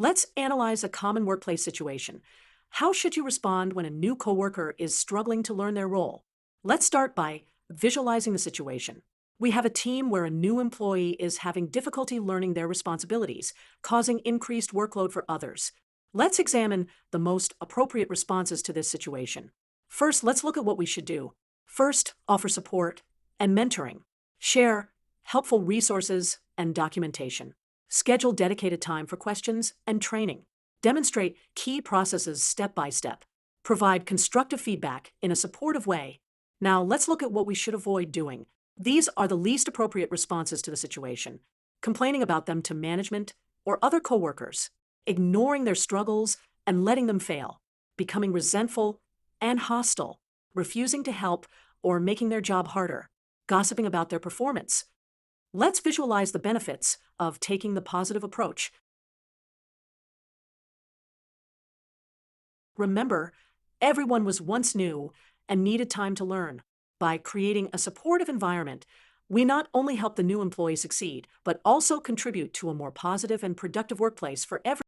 Let's analyze a common workplace situation. How should you respond when a new coworker is struggling to learn their role? Let's start by visualizing the situation. We have a team where a new employee is having difficulty learning their responsibilities, causing increased workload for others. Let's examine the most appropriate responses to this situation. First, let's look at what we should do. First, offer support and mentoring. Share helpful resources and documentation. Schedule dedicated time for questions and training. Demonstrate key processes step by step. Provide constructive feedback in a supportive way. Now, let's look at what we should avoid doing. These are the least appropriate responses to the situation. Complaining about them to management or other coworkers, ignoring their struggles and letting them fail, becoming resentful and hostile, refusing to help or making their job harder, gossiping about their performance. Let's visualize the benefits of taking the positive approach. Remember, everyone was once new and needed time to learn. By creating a supportive environment, we not only help the new employee succeed, but also contribute to a more positive and productive workplace for everyone.